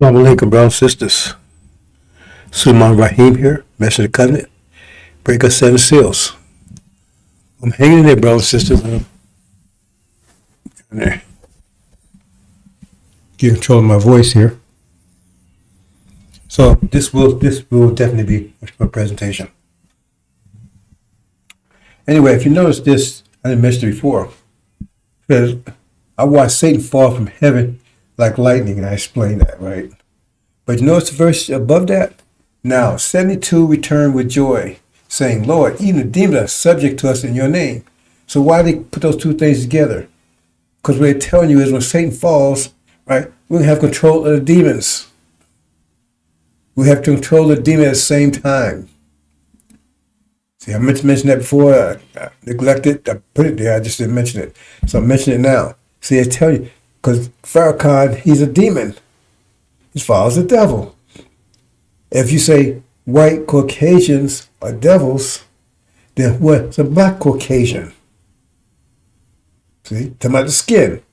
Assalamu alaikum, brothers and sisters. Sulaiman Rahim here, Messenger of the Covenant. Break us 7 seals. I'm hanging in there, brothers and sisters. I'm in there. Get control of my voice here. So this will definitely be a presentation. Anyway, if you notice this, I didn't mention it before. Because I watched Satan fall from heaven like lightning, and I explained that, right? But you notice the verse above that? Now, 72 return with joy, saying, Lord, even the demons are subject to us in your name. So why they put those two things together? Because what they're telling you is when Satan falls, right, we're going to have control of the demons. We have to control the demon at the same time. See, I meant to mention that before. I neglected. I put it there. I just didn't mention it. So I'm mentioning it now. See, I tell you, because Farrakhan, he's a demon. He follows the devil. If you say white Caucasians are devils, then what's a black Caucasian? See, talking about the skin.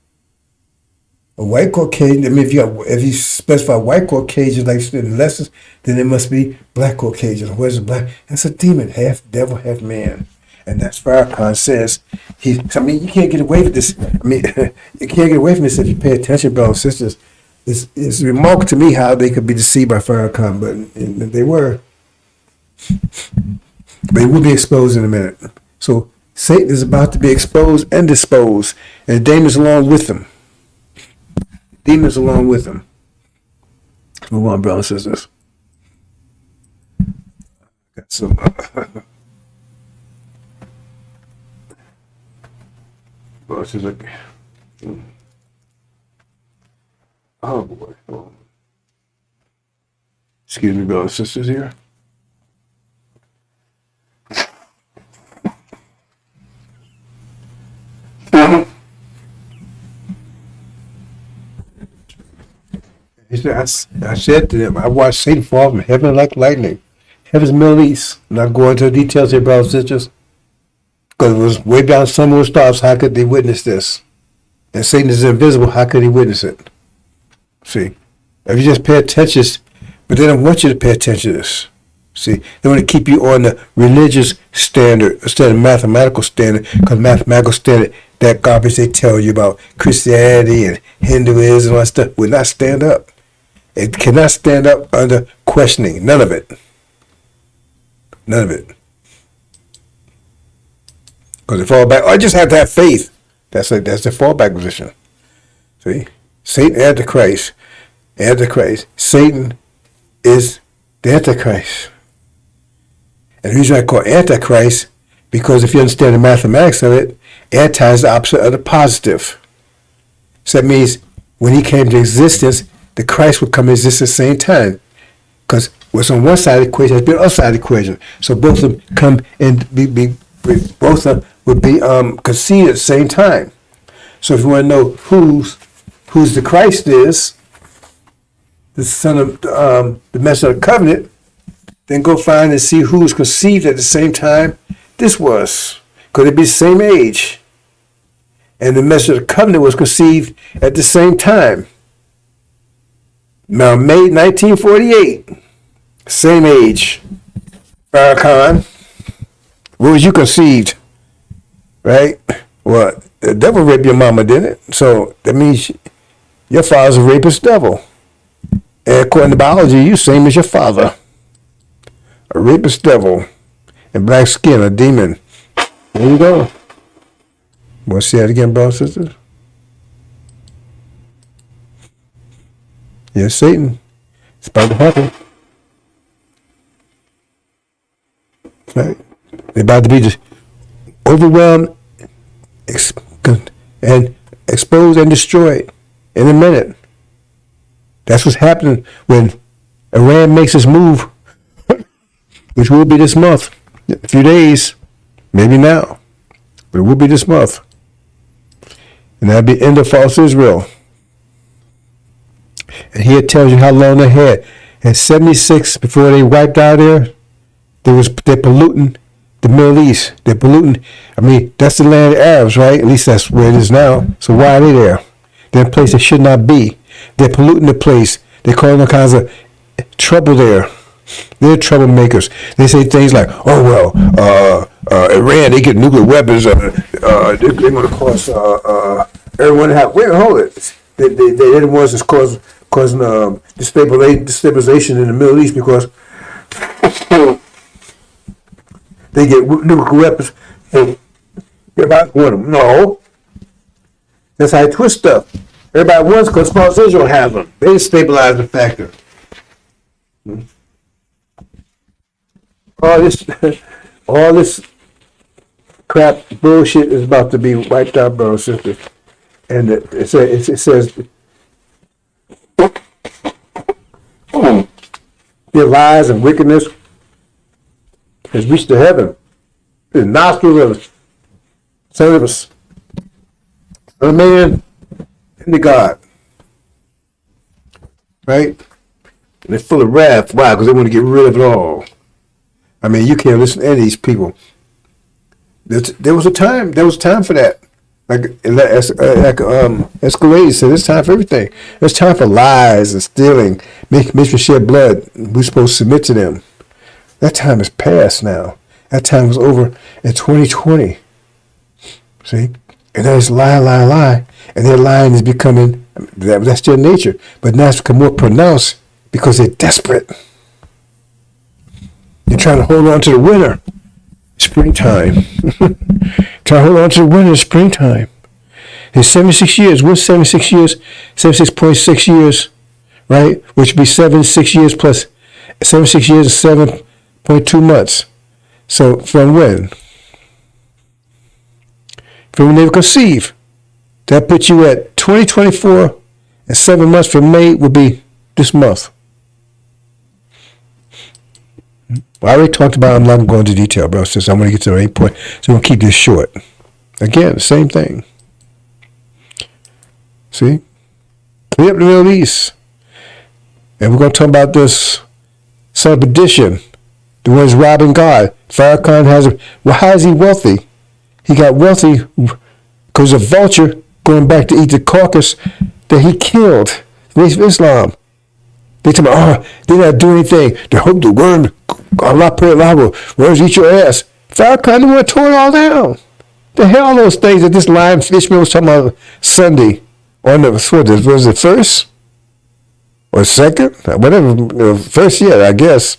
A white Caucasian, I mean, if you specify white Caucasians like in lessons, then it must be black Caucasians. Where's the black? That's a demon, half devil, half man. And that's Farrakhan says. You can't get away with this. I mean, you can't get away from this if you pay attention, brothers and sisters. It's remarkable to me how they could be deceived by Farrakhan, but they were. But it will be exposed in a minute. So Satan is about to be exposed and disposed, and the demons along with him. Demons along with him. Move on, brothers and sisters. Got some. Oh boy. Oh. Excuse me, brothers and sisters here. I said to them, I watched Satan fall from heaven like lightning. Heaven's Middle East. I'm not going into the details here, brothers and sisters. Because it was way down some of the stars. How could they witness this? And Satan is invisible. How could he witness it? See, if you just pay attention, but they don't want you to pay attention to this. See, they want to keep you on the religious standard instead of mathematical standard, because mathematical standard, that garbage they tell you about Christianity and Hinduism and all that stuff will not stand up. It cannot stand up under questioning. None of it. None of it. Because they fall back. I just have to have faith. That's the fallback position. See? Satan, Antichrist. Antichrist. Satan is the Antichrist. And the reason I call Antichrist, because if you understand the mathematics of it, anti is the opposite of the positive. So that means when he came to existence, the Christ would come to existence at the same time. Because what's on one side of the equation has been on the other side of the equation. So both of them come and both of them would be conceived at the same time. So if you want to know who's the Christ is, the son of the Messenger of the Covenant, then go find and see who was conceived at the same time this was. Because it'd be the same age. And the Messenger of the Covenant was conceived at the same time. Now, May 1948, same age. Farrakhan, where was you conceived? Right? Well, the devil raped your mama, didn't it? So that means your father's a rapist devil. And according to biology, you same as your father. A rapist devil. And black skin, a demon. There you go. Want to see that again, brothers and sisters? Yes, Satan. It's about to happen. Right? They're about to be just overwhelmed and exposed and destroyed in a minute. That's what's happening when Iran makes its move, which will be this month. A few days, maybe now, but it will be this month. And that'll be the end of false Israel. And here it tells you how long they had. In 76, before they wiped out there, they're polluting the Middle East. They're polluting. I mean, that's the land of the Arabs, right? At least that's where it is now. So why are they there? They're in a place they should not be. They're polluting the place They cause all kinds of trouble there. They're troublemakers. They say things like, "Oh well, Iran, they get nuclear weapons. They're going to cause everyone to have." Wait, hold it. They're the ones that's causing destabilization in the Middle East because they get nuclear weapons. And everybody want them. No, that's how you twist stuff. Everybody wants because small Israel has them. They stabilize the factor. All this crap bullshit is about to be wiped out, brothers and sisters. And it says their lies and wickedness has reached the heaven. The nostrils of Son of man and the God. Right? And they're full of wrath. Why? Because they want to get rid of it all. I mean, you can't listen to any of these people. There was a time for that. Like Escalade said, it's time for everything. It's time for lies and stealing, making shed blood. We're supposed to submit to them. That time is past now. That time was over in 2020. See? And there's lie. And their lying is becoming, that's their nature. But now it's become more pronounced because they're desperate. They're trying to hold on to the winter. Springtime. Trying to hold on to the winter, springtime. In 76 years. What's 76 years? 76.6 years, right? Which would be 76 years plus 76 years is 7.2 months. So from when? From when they were conceived. That puts you at 2024 and 7 months from May would be this month. Well, I already talked about it. I'm not going to go into detail, bro, since I'm going to get to the main point. So we'll keep this short. Again, same thing. See? Clear up the Middle East. And we're going to talk about this son of perdition. The one who's robbing God. Farrakhan how is he wealthy? He got wealthy because a vulture going back to eat the carcass that he killed. The Nation of Islam. They tell me, they're not doing anything. They hope the worm, Allah pray Allah, worms eat your ass. Farrakhan, the one tore it all down. The hell are those things that this lying Ishmael was talking about Sunday? On the, was it first? Or second? Whatever, first year, I guess,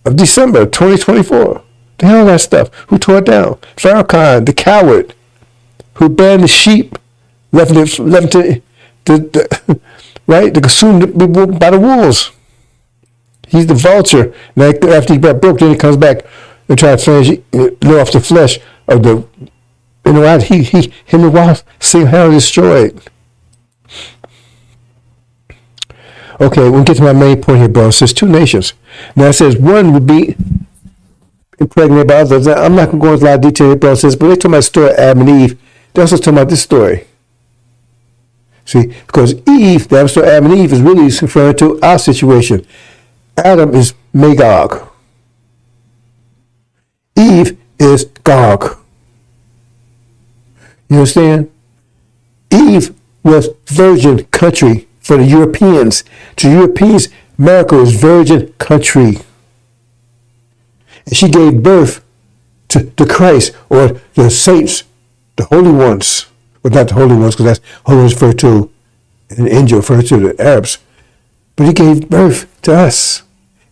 of December 2024. The hell that stuff? Who tore it down? Farrakhan, the coward, who banned the sheep, left to right, to consume by the wolves. He's the vulture. Now, after he got broke, then he comes back and tries to live off the flesh of the. You know what? Him and the wife see how destroyed. Okay, we'll get to my main point here, bro. It says two nations. Now it says one would be impregnated by others. Now, I'm not going to go into a lot of detail here, bro. It says, but they talk about the story of Adam and Eve. They also talk about this story. See, because Eve, the story of Adam and Eve, is really referring to our situation. Adam is Magog. Eve is Gog. You understand? Eve was virgin country for the Europeans. To Europeans, America was virgin country. And she gave birth to Christ, or the saints, the holy ones. Well, not the holy ones, because that's holy ones referred to, an angel referred to the Arabs. But he gave birth to us.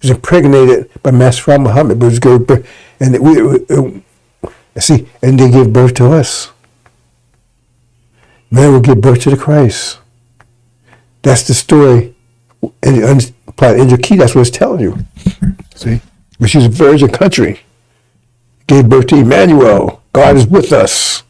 He was impregnated by Master Muhammad, but he gave birth, and and they gave birth to us. Man will give birth to the Christ. That's the story. And applied in your key, that's what it's telling you. See? But she's a virgin country. Gave birth to Emmanuel. God is with us.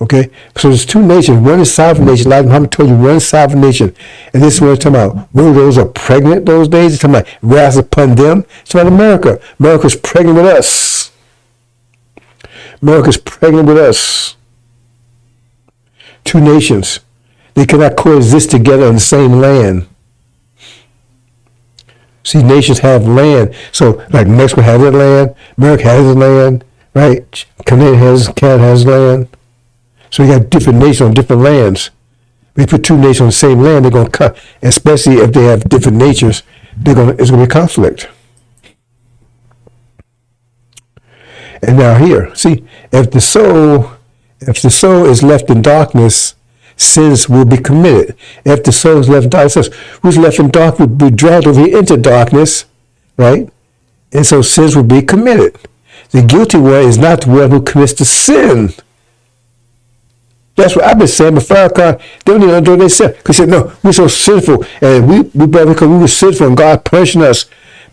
Okay? So there's two nations. One is sovereign nation. Like Muhammad told you, one is sovereign nation. And this is what it's talking about. When those are pregnant those days, it's talking about wrath upon them. It's about America. America's pregnant with us. America's pregnant with us. Two nations. They cannot coexist together on the same land. See, nations have land. So, like Mexico has their land, America has their land, right? Canada has land. So you got different nations on different lands. We put two nations on the same land, they're going to come, especially if they have different natures, it's going to be conflict. And now here, see, if the soul is left in darkness, sins will be committed. If the soul is left in darkness, who's left in darkness will be dragged over into darkness, right? And so sins will be committed. The guilty one is not the one who commits the sin. That's what I've been saying. But Farrakhan, they don't even know they sin. Because he said, no, we're so sinful. And we because we were sinful and God punishing us.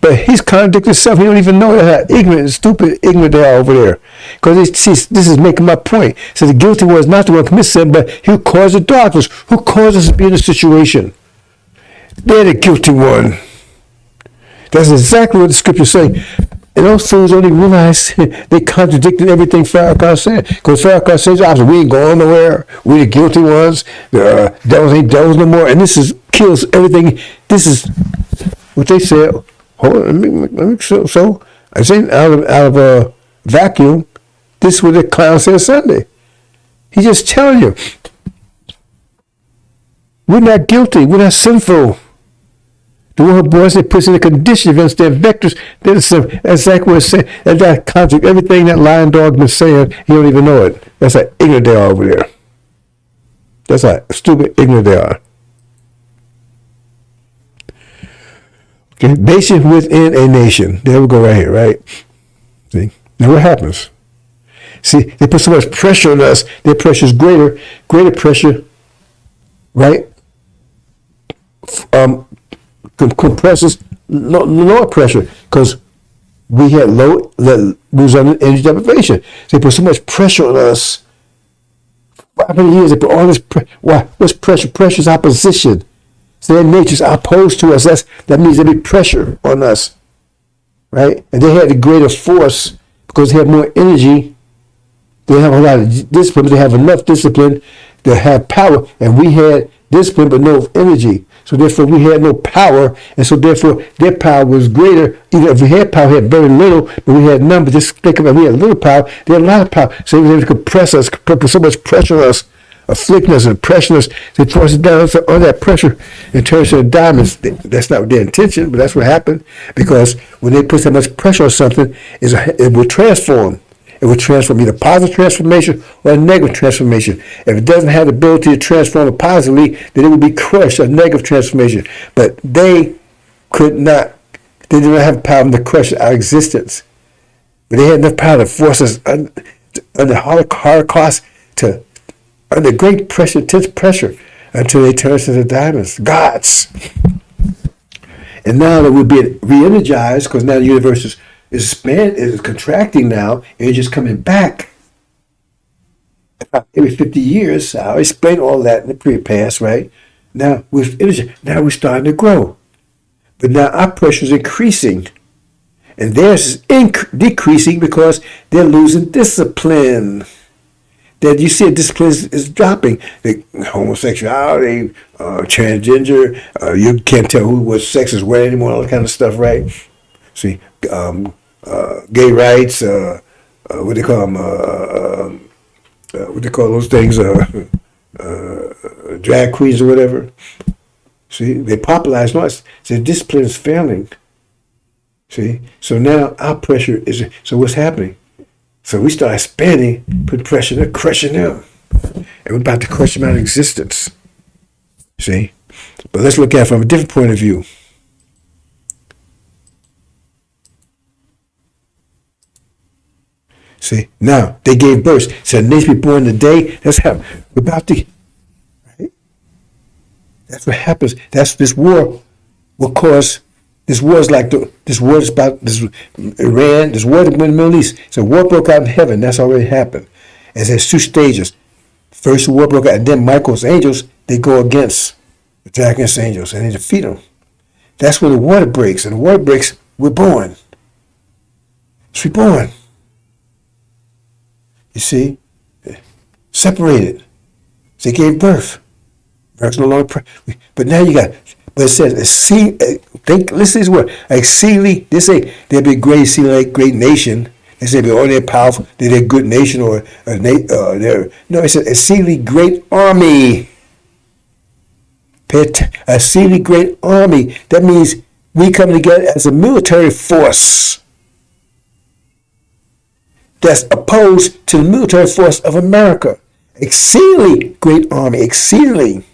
But he's contradicting himself. He don't even know how ignorant and stupid ignorant they are over there. Because this is making my point. So the guilty one is not the one who commits sin, but who caused the darkness. Who caused us to be in this situation? They're the guilty one. That's exactly what the scripture's saying. And those fools only realize they contradicted everything Farrakhan said. Because Farrakhan says, we ain't going nowhere. We the guilty ones. The devils ain't devils no more. And this kills everything. This is what they said. Hold on, so I say out of a vacuum, this is what the clown said Sunday. He's just telling you, we're not guilty, we're not sinful. The one who boys they puts in a condition against their vectors. That's exactly what it's saying. And that contradicts everything that lying dog been saying. He don't even know it. That's how ignorant they are over there. That's how stupid ignorant they are. Okay, nation within a nation. There we go right here, right? See? Now what happens? See, they put so much pressure on us. Their pressure is greater pressure, right? Compresses lower pressure because we had we was under energy deprivation. So they put so much pressure on us. 500 years, they put all this pressure. Why? What's pressure? Pressure is opposition. So their natures are opposed to us. That means there'll be pressure on us, right? And they had the greater force because they have more energy. They have a lot of discipline, but they have enough discipline to have power. And we had discipline, but no energy. So therefore, we had no power. And so therefore, their power was greater. Even if we had power, we had very little, but we had none. But just think about it, we had a little power. They had a lot of power. So they were able to compress us, put so much pressure on us, afflicting us and pressing us. They force us down on that pressure and turn us into diamonds. That's not their intention, but that's what happened. Because when they put so much pressure on something, it will transform. It will transform either positive transformation or a negative transformation. If it doesn't have the ability to transform it positively, then it will be crushed, a negative transformation. But they could not, they did not have power to crush our existence. But they had enough power to force us under Holocaust to under great pressure, intense pressure, until they turned us into diamonds, gods. And now that we're being re-energized, because now the universe is contracting now, and it's just coming back. Every 50 years, I'll explain all that in the pre-past, right? Now we're starting to grow. But now our pressure is increasing. And theirs is decreasing because they're losing discipline. That you see discipline is dropping. The homosexuality, transgender, you can't tell what sex is what anymore, all that kind of stuff, right? See, gay rights, what they call them, what they call those things, drag queens or whatever. See, they popularize noise. So discipline is failing. See, so now our pressure is, so what's happening? So we start expanding, put pressure, they're crushing them. And we're about to crush them out of existence. See? But let's look at it from a different point of view. See? Now, they gave birth. So the nation be born today. That's how we're about to, right? That's what happens. That's this war will cause. This war is like this war is about this Iran. This war in the Middle East. So war broke out in heaven. That's already happened. And there's two stages. First, the war broke out, and then Michael's angels they go against the dragon's angels, and they defeat them. That's when the water breaks, and the water breaks. We're born. It's reborn. You see, separated. They gave birth. Birth's no longer. But now you got. But it says, listen to this word, exceedingly, they say they'll be great, exceedingly great nation. They say they're powerful, they're a good nation, or no, it says exceedingly great army. A exceedingly great army. That means we come together as a military force that's opposed to the military force of America. Exceedingly great army. Exceedingly.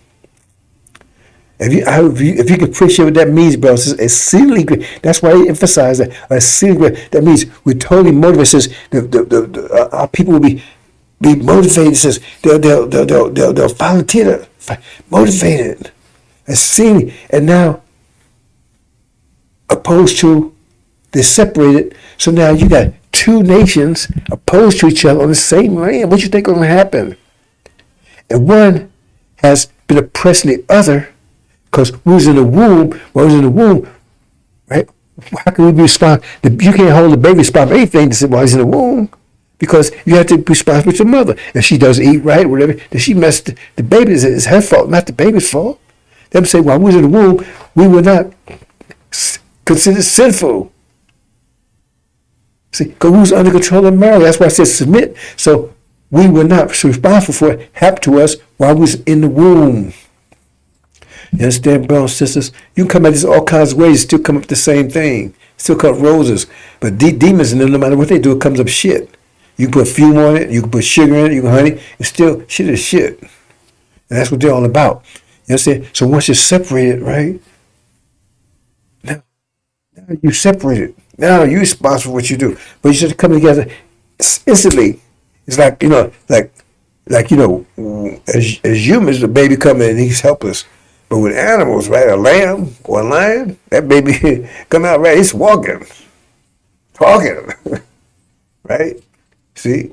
If you can appreciate what that means, bro, it's exceedingly great. That's why I emphasize that. Exceedingly great. That means we're totally motivated. It says our people will be motivated. It says they'll volunteer, motivated, exceedingly. And now, opposed to, they're separated. So now you got two nations opposed to each other on the same land. What you think is going to happen? And one has been oppressing the other. Because we was in the womb, right? How can we be responsible? You can't hold the baby responsible for anything to say while he's in the womb, because you have to be responsible to your mother. If she doesn't eat right, whatever, then she messed the baby. It's her fault, not the baby's fault. Them say while we was in the womb, we were not considered sinful. See, because we was under control of Mary. That's why I said submit. So we were not responsible for it happened to us while we was in the womb. You understand, brothers and sisters? You can come at this all kinds of ways, still come up with the same thing. Still come up roses. But demons, and no matter what they do, it comes up shit. You can put fume on it, you can put sugar in it, you can honey, it's still shit is shit. And that's what they're all about. You understand? So once you're separated, right? Now you separated. Now you're responsible for what you do. But you should come together instantly. It's like, as humans, the baby come in and he's helpless. But with animals, right, a lamb or a lion, that baby come out right, it's walking, talking, right? See,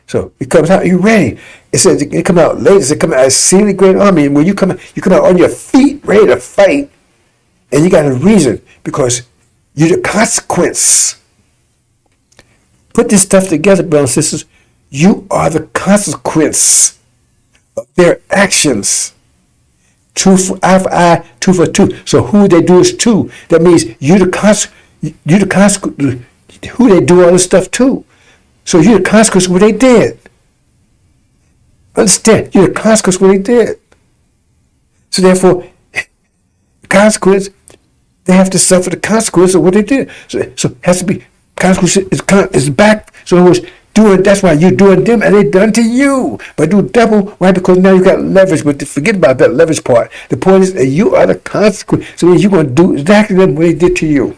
so it comes out, you're ready. It says it come out later. It come out as exceedingly great army, and when you come out on your feet, ready to fight, and you got a reason because you're the consequence. Put this stuff together, brothers and sisters. You are the consequence of their actions. 2 for eye for eye, 2 for 2. So who they do is 2. That means you the consequence. Who they do all this stuff to. So you're the consequence of what they did. Understand? You're the consequence of what they did. So therefore, consequence, they have to suffer the consequence of what they did. So it has to be consequence is back. So in other words, that's why you're doing them and they done to you. But do double, why? Because now you got leverage, but forget about that leverage part. The point is that you are the consequence. So you're going to do exactly what they did to you.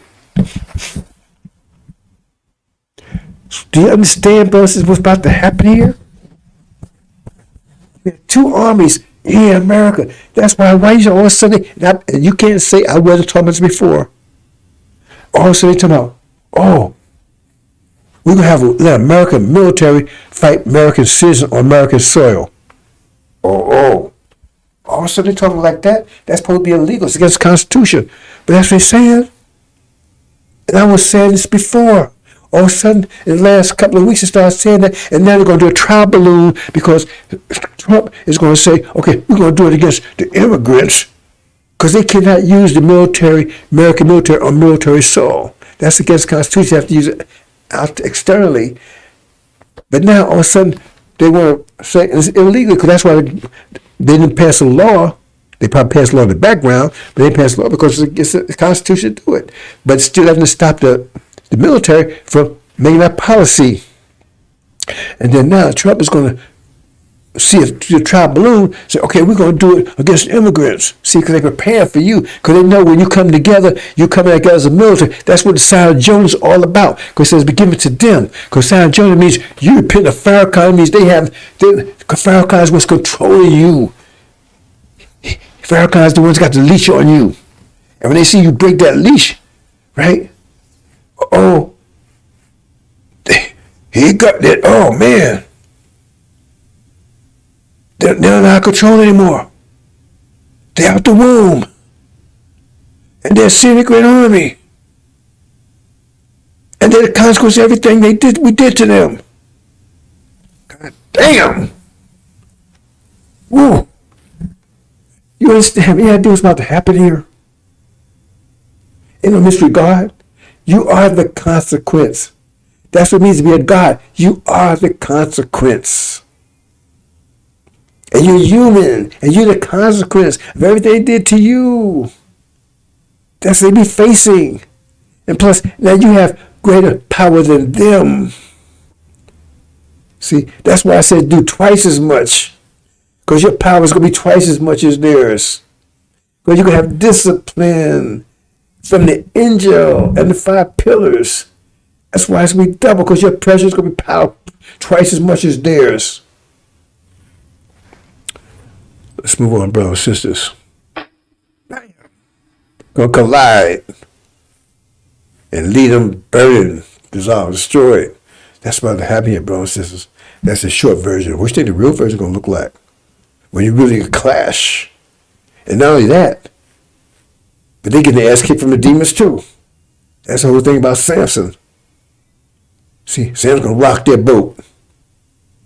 Do you understand, brothers, what's about to happen here? We have 2 armies in America. That's why you all of a sudden, and you can't say I wasn't talking about this before. All of a sudden, they're talking about, we're going to let American military fight American citizens on American soil. All of a sudden they're talking like that. That's supposed to be illegal. It's against the Constitution. But that's what they're saying. And I was saying this before. All of a sudden, in the last couple of weeks, they started saying that. And now they're going to do a trial balloon because Trump is going to say, okay, we're going to do it against the immigrants because they cannot use the American military on military soil. That's against the Constitution. You have to use it out externally, but now all of a sudden they want to say it's illegal because that's why they didn't pass a law. They probably passed a law in the background, but they passed a law because it's the Constitution to do it. But it still doesn't stop the military from making that policy. And then now Trump is going to see if the trial balloon say, okay, we're going to do it against immigrants. See, because they're preparing for you. Because they know when you come together, you come together as a military. That's what the sign of Jonah is all about. Because it says, be given to them. Because sign of Jonah means you repent of Farrakhan. Means Farrakhan is what's controlling you. Farrakhan is the one's got the leash on you. And when they see you break that leash, right? He got that. Oh, man. They're not control anymore. They're out the womb. And they're a great army. And they're the consequence of everything we did to them. God damn. Woo. You understand? Any idea what's about to happen here? In no mystery, God, you are the consequence. That's what it means to be a God. You are the consequence. And you're human, and you're the consequence of everything they did to you. That's what they be facing. And plus, now you have greater power than them. See, that's why I said do twice as much. Because your power is going to be twice as much as theirs. Because you're going to have discipline from the angel and the 5 pillars. That's why it's going to be double, because your pressure is going to be power twice as much as theirs. Let's move on, brothers and sisters. Going to collide and lead them burning, dissolve, destroyed. That's about to happen here, brothers and sisters. That's the short version. What do you think the real version is going to look like? When you really clash. And not only that, but they get the ass kicked from the demons too. That's the whole thing about Samson. See, Samson's going to rock their boat.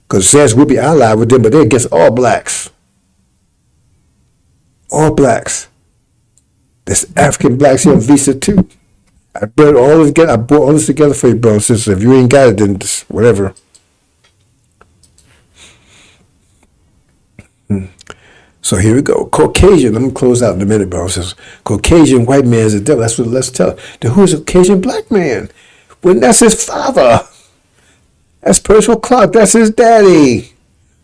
Because Samson will be allied with them, but they're against all blacks. All blacks. There's African blacks here on Visa too. I brought all this together for you, brothers and sisters. If you ain't got it, then just whatever. So here we go. Caucasian. I'm going to close out in a minute, brothers and sisters. Caucasian white man is the devil. That's what let's tell. Then who is a Caucasian black man? Well, that's his father. That's Percival Clark. That's his daddy.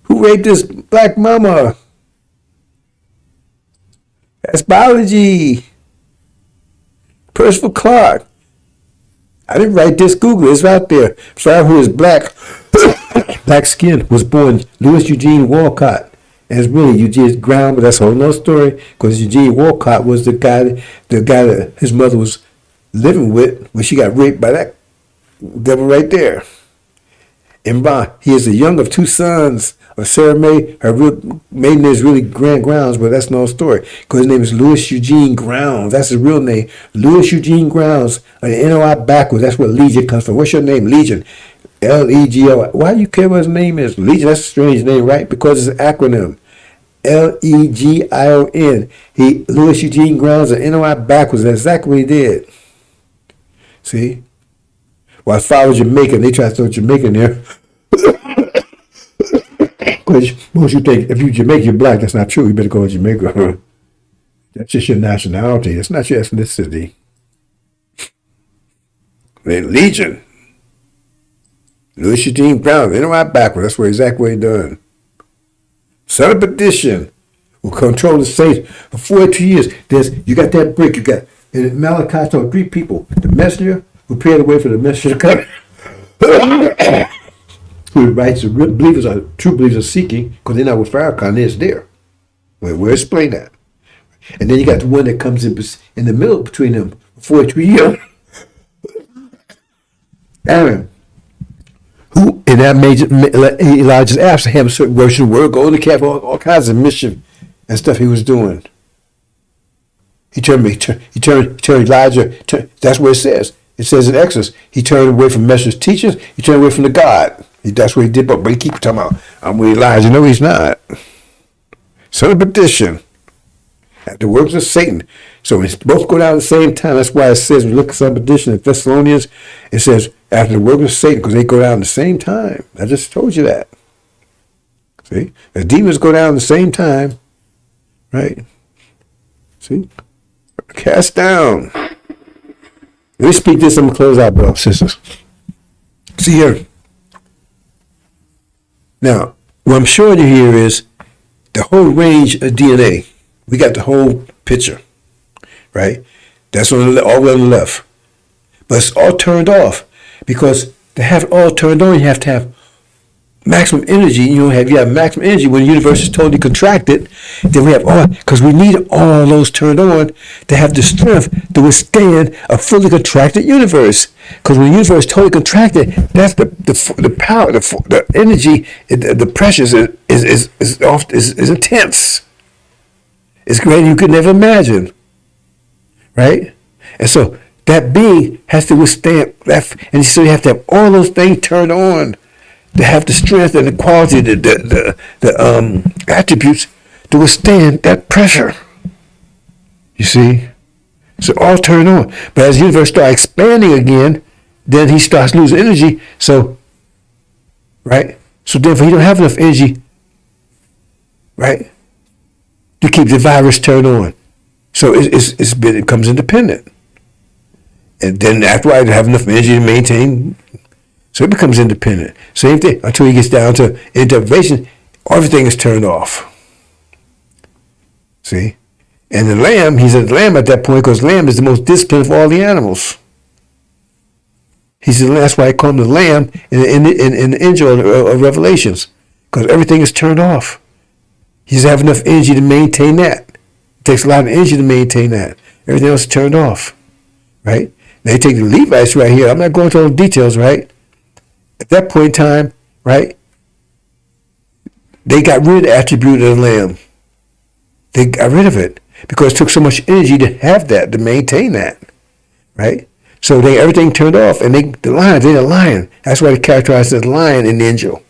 Who raped his black mama? That's biology. Percival Clark. I didn't write this. Google it. It's right there. Father who is black, black skin, was born Louis Eugene Walcott. And it's really Eugene's ground, but that's a whole nother story. Because Eugene Walcott was the guy that his mother was living with when she got raped by that devil right there. And he is the young of 2 sons of Sarah May. Her real maiden name is really Grant Grounds, but that's no story. Because his name is Louis Eugene Grounds. That's his real name. Louis Eugene Grounds. The NOI backwards. That's where Legion comes from. What's your name? Legion. L-E-G-O. Why do you care what his name is? Legion, that's a strange name, right? Because it's an acronym. L-E-G-I-O-N. Louis Eugene Grounds, the NOI backwards. That's exactly what he did. See? While his father was Jamaican, they try to throw Jamaican there. Because most you think, if you're Jamaican, you're black. That's not true. You better go to Jamaica. That's just your nationality. That's not your ethnicity. Legion. Louis Eugene Brown, NOI backwards. That's what exactly what he done. Son of perdition will control the saints for 42 years. You got that brick. You got in Malachi told 3 people: the messenger who prepared the way for the messenger to come, who writes the believers are true believers are seeking, because they're not with Farrakhan. It's there. We'll explain that. And then you got the one that comes in the middle between them for 42 years. Aaron. Who in that major Elijah's absence have a certain worship word, go in the camp, all kinds of mischief and stuff he was doing. He turned Elijah. That's what it says. It says in Exodus, he turned away from Messiah's teachings. He turned away from the God. That's what he did. But he keeps talking about, I'm with Elijah. No, he's not. Son of perdition. At the works of Satan. So when both go down at the same time, that's why it says, when you look at son of perdition in Thessalonians, it says, after the works of Satan, because they go down at the same time. I just told you that. See? The demons go down at the same time. Right? See? Cast down. Let me speak this. I'm going to close out, brothers, sisters. See here. Now, what I'm showing you here is the whole range of DNA. We got the whole picture, right? That's all the way on the left. But it's all turned off, because to have it all turned on, you have to have maximum energy. You have maximum energy when the universe is totally contracted. Then we have all, because we need all those turned on to have the strength to withstand a fully contracted universe. Because when the universe is totally contracted, that's the power, the energy, the pressures is intense. It's greater you could never imagine, right? And so that being has to withstand that, and so you have to have all those things turned on to have the strength and the quality, the attributes to withstand that pressure. You see, so all turned on. But as the universe starts expanding again, then he starts losing energy. So, right? So therefore, he don't have enough energy right? To keep the virus turned on. So it becomes independent. And then after I have enough energy to maintain, so it becomes independent. Same thing until he gets down to intervention, everything is turned off. See? And the lamb, he's a lamb at that point because lamb is the most disciplined of all the animals. That's why I call him the lamb in the angel of Revelations, because everything is turned off. He doesn't have enough energy to maintain that. It takes a lot of energy to maintain that. Everything else is turned off, right? Now you take the Levites right here. I'm not going into all the details, right? At that point in time, right, they got rid of the attribute of the lamb. They got rid of it because it took so much energy to have that, to maintain that, right? So everything turned off, and they're a lion. That's why they characterize as lion in the angel,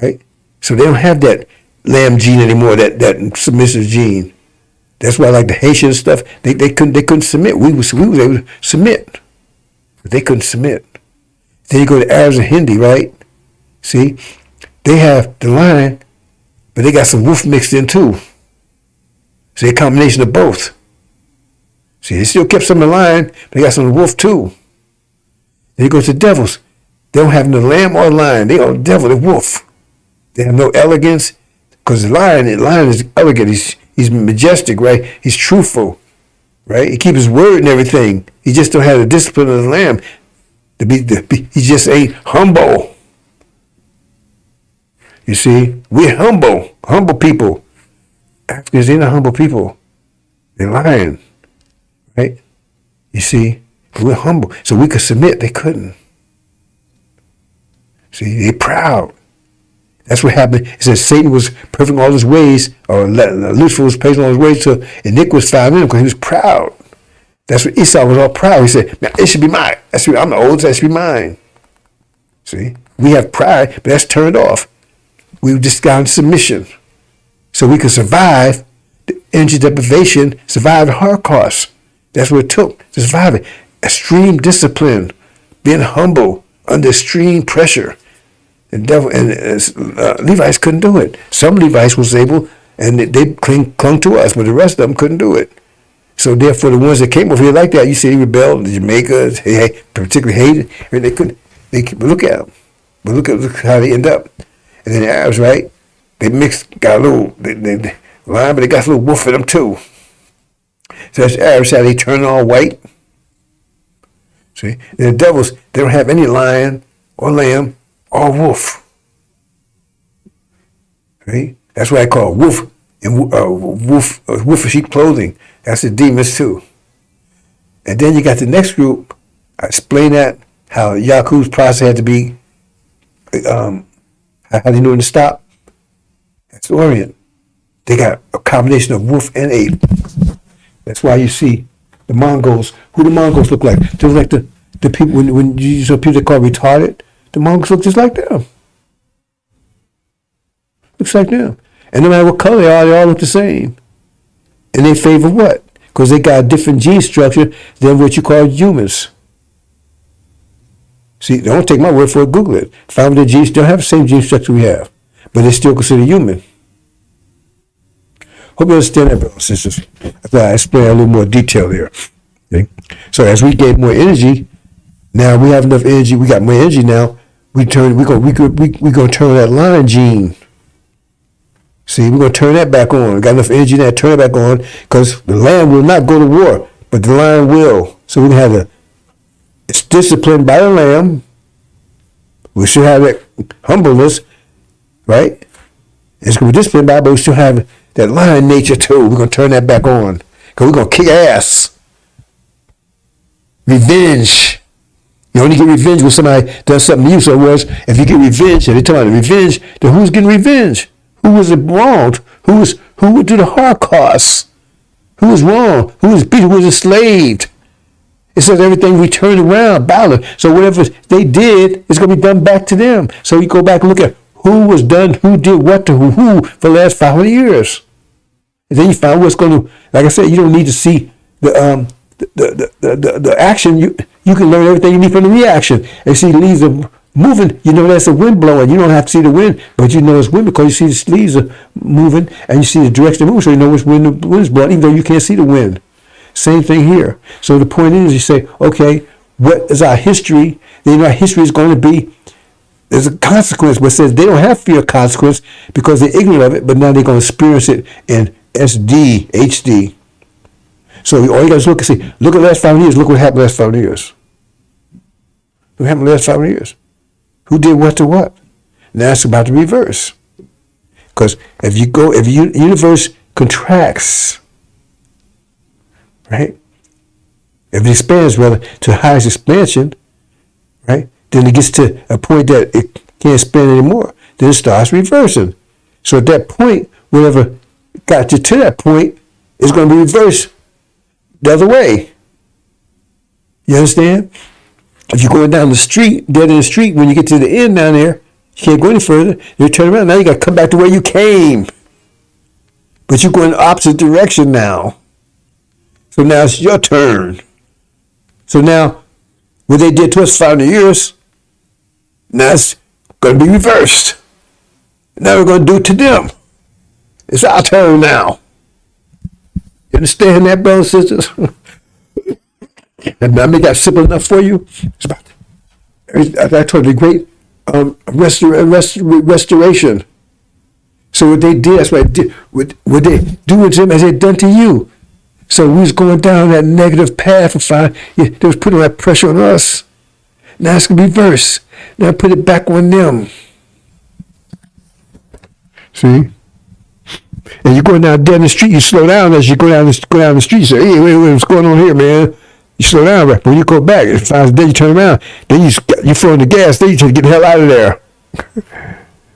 right? So they don't have that lamb gene anymore, that submissive gene. That's why, like the Haitian stuff, they couldn't submit. We was able to submit, but they couldn't submit. Then you go to Arabs and Hindi, right? See, they have the lion, but they got some wolf mixed in too. See, a combination of both. See, they still kept some of the lion, but they got some of the wolf too. Then you go to the devils. They don't have no lamb or lion. They are devil, the wolf. They have no elegance, because the lion is elegant. He's majestic, right? He's truthful, right? He keeps his word and everything. He just don't have the discipline of the lamb. He just ain't humble. You see, we're humble people. Africans, they're not humble people. They're lying, right? You see, we're humble. So we could submit. They couldn't. See, they're proud. That's what happened. It says Satan was perfect in all his ways, or Lucifer was perfect in all his ways, so iniquity found in him because he was proud. That's what Esau was all proud. He said, "Man, it should be mine. I'm the oldest. That should be mine." See, we have pride, but that's turned off. We've just gotten submission, so we could survive the energy deprivation, survive the Holocaust. That's what it took to survive it. Extreme discipline, being humble under extreme pressure. And Levites couldn't do it. Some Levites was able, and they clung to us, but the rest of them couldn't do it. So therefore, the ones that came over here like that, you see, they rebelled. The Jamaicans, particularly hated. They couldn't. But look at them. But look how they end up. And then the Arabs, right? They got a little lion, but they got a little wolf in them too. So that's Arabs how they turn all white. See, and the devils, they don't have any lion or lamb or wolf. Right? That's why I call wolf and wolf of sheep clothing. That's the demons too. And then you got the next group. I explain that how Yaku's process had to be. How they knew when to stop. That's the Orient. They got a combination of wolf and ape. That's why you see the Mongols. Who the Mongols look like? They look like the people when you saw people that call retarded. The Mongols look just like them. Looks like them. And no matter what color they all look the same. And they favor what? Because they got a different gene structure than what you call humans. See, don't take my word for it, Google it. Find their genes don't have the same gene structure we have, but they're still considered human. Hope you understand that, brothers and sisters. I thought I explained a little more detail there. Okay? So as we get more energy, now we have enough energy. We got more energy now. We're gonna turn that lion gene. See, we're gonna turn that back on. We got enough energy now. Turn it back on because the lamb will not go to war, but the lion will. So we're gonna have it's disciplined by the lamb. We should have that humbleness, right? It's going to be disciplined by, but we still have that lion nature too. We're going to turn that back on because we're going to kick ass. Revenge. You only get revenge when somebody does something to you. So it was, if you get revenge, and they're talking about revenge, then who's getting revenge? Who was it wronged? Who would do the Holocaust? Who was wrong? Who was beaten? Who was enslaved? It says everything returned around, Ballard. So whatever they did is going to be done back to them. So you go back and look at who was done, who did what to who for the last 500 years. And then you find what's going to, like I said, you don't need to see the action. You can learn everything you need from the reaction. And see, leaves moving, you know that's the wind blowing. You don't have to see the wind, but you know it's wind because you see the sleeves are moving and you see the direction of moving, so you know which wind the wind is blowing, even though you can't see the wind. Same thing here. So the point is, you say, okay, what is our history? Then our history is going to be, there's a consequence, but it says they don't have fear of consequence because they're ignorant of it, but now they're going to experience it in SD, HD. So all you got to look and see, look at the last 5 years, look what happened last 5 years. What happened last 5 years? Who did what to what? Now it's about to reverse. Because if the universe contracts, right? If it expands, rather, to the highest expansion, right? Then it gets to a point that it can't expand anymore. Then it starts reversing. So at that point, whatever got you to that point is going to be reversed the other way. You understand? If you're going down the street, dead in the street, when you get to the end down there, you can't go any further. You turn around. Now you got to come back to where you came. But you're going the opposite direction now. So now it's your turn. So now, what they did to us 500 years, now it's going to be reversed. Now we're going to do it to them. It's our turn now. You understand that, brothers and sisters? And I make that simple enough for you. It's about, I told you, the great restoration. So what they did, that's what they did. What they do to them as they done to you. So we was going down that negative path of fire. Yeah, they was putting that pressure on us. Now it's going to be reversed. Now put it back on them. See? And you're going down dead in the street, you slow down as you go down the street. You say, hey, wait, what's going on here, man? You slow down, right? When you go back, then you turn around, then you throw in the gas, then you try to get the hell out of there.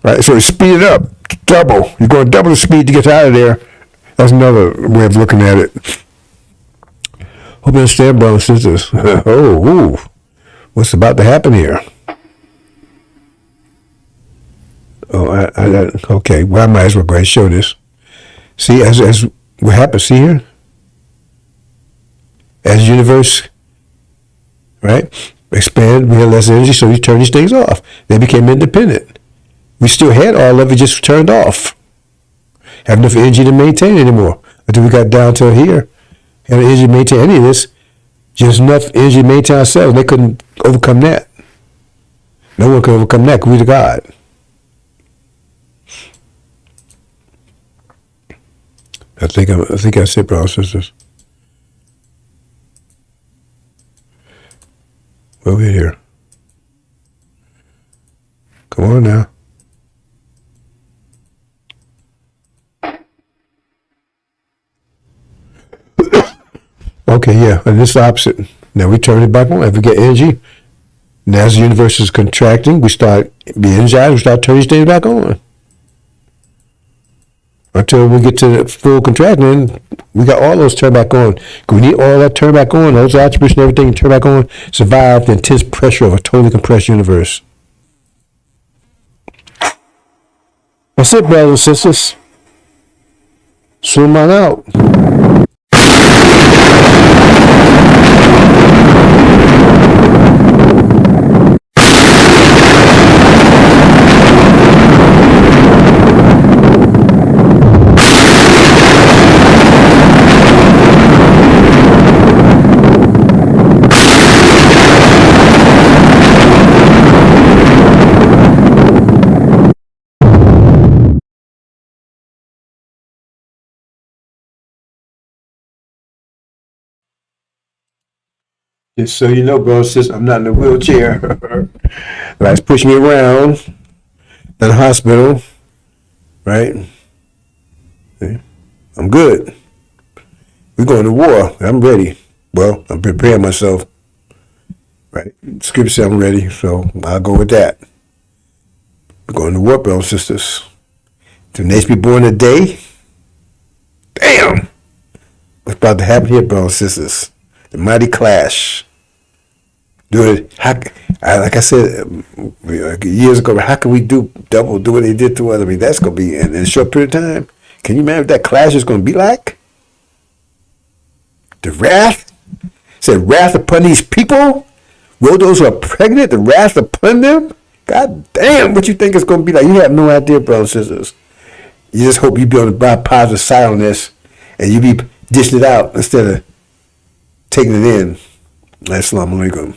Right? So you speed it up, double. You're going double the speed to get out of there. That's another way of looking at it. Hope you understand, brothers and sisters. What's about to happen here? Okay, well, I might as well go ahead and show this. See, as what happens, see here? As the universe, right, expand, we had less energy, so we turn these things off. They became independent. We still had all of it, just turned off. Have enough energy to maintain it anymore. Until we got down to here, had energy to maintain any of this, just enough energy to maintain ourselves. They couldn't overcome that. No one could overcome that, because we're the God. I think I said, brothers and sisters. Over here. Come on now. Okay, yeah, and this is the opposite. Now we turn it back on. If we get energy, and as the universe is contracting, we start being energized, we start turning these things back on. Until we get to the full contracting, we got all those turned back on. We need all that turned back on, those attributes and everything turned back on, survive the intense pressure of a totally compressed universe. That's it, brothers and sisters. Zoom on out. Just so you know, bro, sis, I'm not in a wheelchair. That's pushing me around in the hospital, right? Okay. I'm good. We're going to war. I'm ready. Well, I'm preparing myself. Right? Scripture says I'm ready, so I'll go with that. We're going to war, brothers and sisters. The nation be born today. Damn! What's about to happen here, brothers and sisters? The mighty clash. Like I said years ago, how can we do what they did to us? I mean, that's going to be in a short period of time. Can you imagine what that clash is going to be like? The wrath? It said wrath upon these people? Will those who are pregnant, the wrath upon them? God damn, what you think it's going to be like? You have no idea, brothers and sisters. You just hope you be on the positive side on this, and you be dishing it out instead of taking it in. Assalamu alaikum.